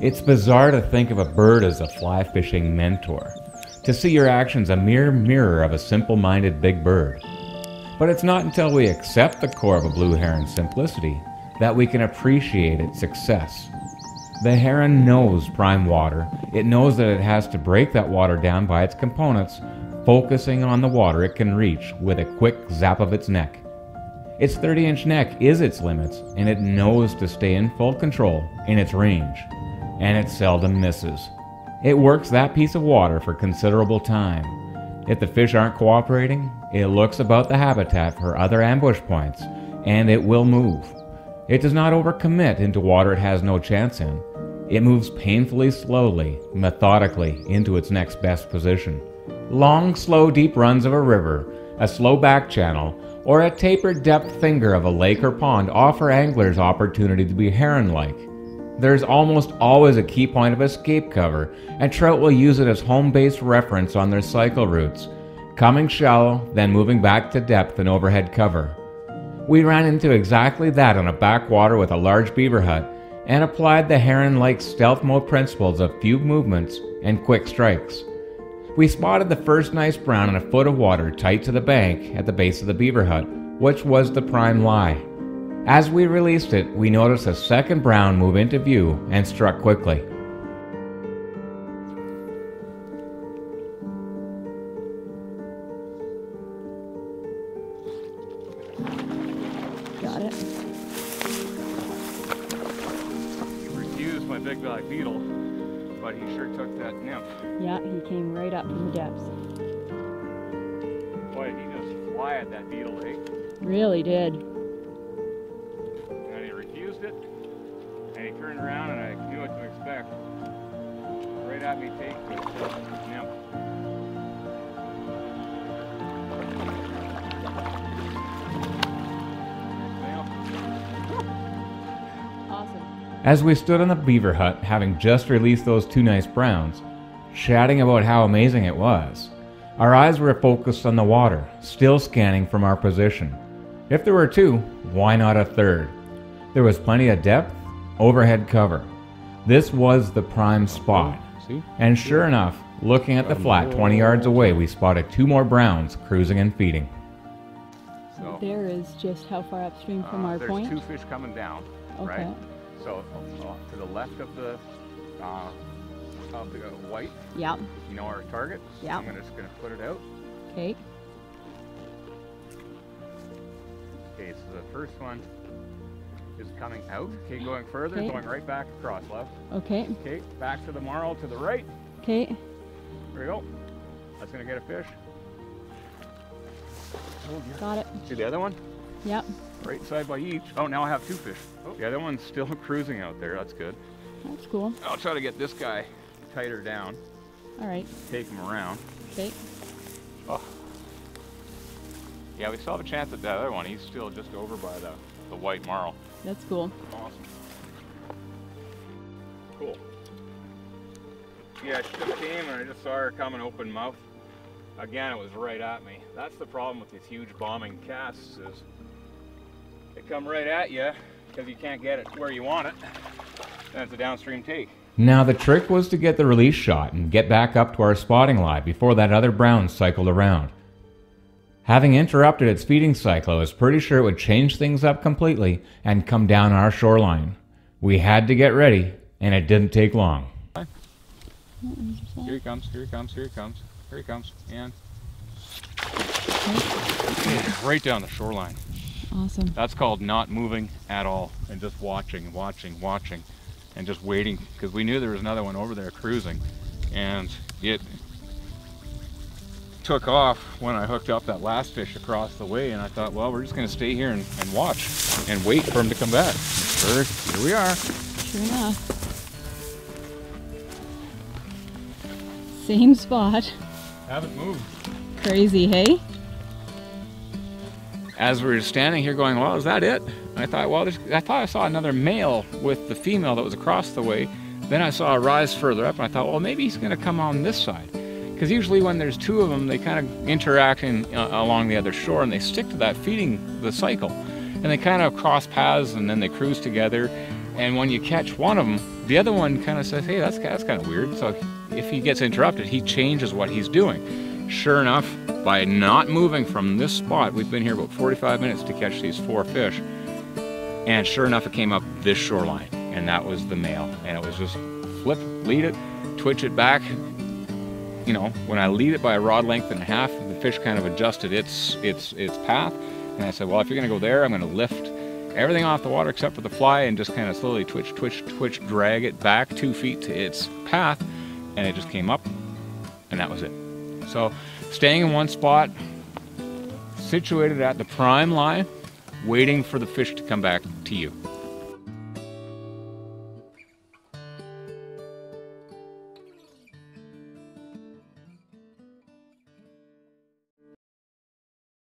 It's bizarre to think of a bird as a fly fishing mentor, to see your actions a mere mirror of a simple-minded big bird. But it's not until we accept the core of a blue heron's simplicity that we can appreciate its success. The heron knows prime water. It knows that it has to break that water down by its components, focusing on the water it can reach with a quick zap of its neck. Its 30-inch neck is its limits, and it knows to stay in full control in its range, and it seldom misses. It works that piece of water for considerable time. If the fish aren't cooperating, it looks about the habitat for other ambush points, and it will move. It does not overcommit into water it has no chance in. It moves painfully slowly, methodically, into its next best position. Long, slow, deep runs of a river, a slow back channel, or a tapered depth finger of a lake or pond offer anglers opportunity to be heron-like. There's almost always a key point of escape cover, and trout will use it as home-based reference on their cycle routes, coming shallow, then moving back to depth and overhead cover. We ran into exactly that on a backwater with a large beaver hut, and applied the heron-like stealth mode principles of few movements and quick strikes. We spotted the first nice brown in a foot of water tight to the bank at the base of the beaver hut, which was the prime lie. As we released it, we noticed a second brown move into view and struck quickly. Got it. He refused my big black beetle, but he sure took that nymph. Yeah, he came right up from the depths. Boy, he just fly at that beetle, eh? Really did. And he refused it, and he turned around, and I knew what to expect. Right at me, take this nymph. Awesome. As we stood in the beaver hut, having just released those two nice browns, chatting about how amazing it was, our eyes were focused on the water, still scanning from our position. If there were two, why not a third? There was plenty of depth, overhead cover. This was the prime spot. And sure enough, looking at the flat 20 yards away, we spotted two more browns cruising and feeding. So, There is just how far upstream from our point? There's two fish coming down, Okay. right? So to the left of the white, Yeah. you know our target. Yeah. I'm just gonna put it out. Okay. Okay, so the first one is coming out. Okay, going further, Okay. going right back across left. Okay. Okay, back to the marl to the right. Okay. There we go. That's gonna get a fish. Got it. See the other one? Yep. Right side by each. Oh, now I have two fish. Oh, the other one's still cruising out there. That's good. That's cool. I'll try to get this guy tighter down. All right. Take him around. Okay. Oh. Yeah, we still have a chance at that other one. He's still just over by the white marl. That's cool. Awesome. Cool. Yeah, she just came and I just saw her coming open mouth. Again, it was right at me. That's the problem with these huge bombing casts is they come right at you because you can't get it where you want it. Then it's a downstream take. Now the trick was to get the release shot and get back up to our spotting line before that other brown cycled around. Having interrupted its feeding cycle, I was pretty sure it would change things up completely and come down our shoreline. We had to get ready, and it didn't take long. Here he comes, here he comes, here he comes, here he comes, and right down the shoreline. Awesome. That's called not moving at all and just watching, watching, watching, and just waiting because we knew there was another one over there cruising, and it took off when I hooked up that last fish across the way, and I thought, well, we're just going to stay here and watch and wait for him to come back. Sure, here we are. Sure enough. Same spot. Haven't moved. Crazy, hey? As we were standing here going, well, is that it? And I thought, well, I thought I saw another male with the female that was across the way. Then I saw a rise further up, and I thought, well, maybe he's going to come on this side. Because usually when there's two of them, they kind of interact along the other shore, and they stick to that feeding the cycle. And they kind of cross paths, and then they cruise together. And when you catch one of them, The other one kind of says, hey, that's kind of weird. So if he gets interrupted, he changes what he's doing. Sure enough, by not moving from this spot, we've been here about 45 minutes to catch these 4 fish. And sure enough, it came up this shoreline, and that was the male. And it was just flip, lead it, twitch it back. You know, when I lead it by a rod length and a half, the fish kind of adjusted its path. And I said, well, if you're going to go there, I'm going to lift everything off the water except for the fly and just kind of slowly twitch, twitch, twitch, drag it back 2 feet to its path. And it just came up, and that was it. So staying in one spot, situated at the prime line, waiting for the fish to come back to you.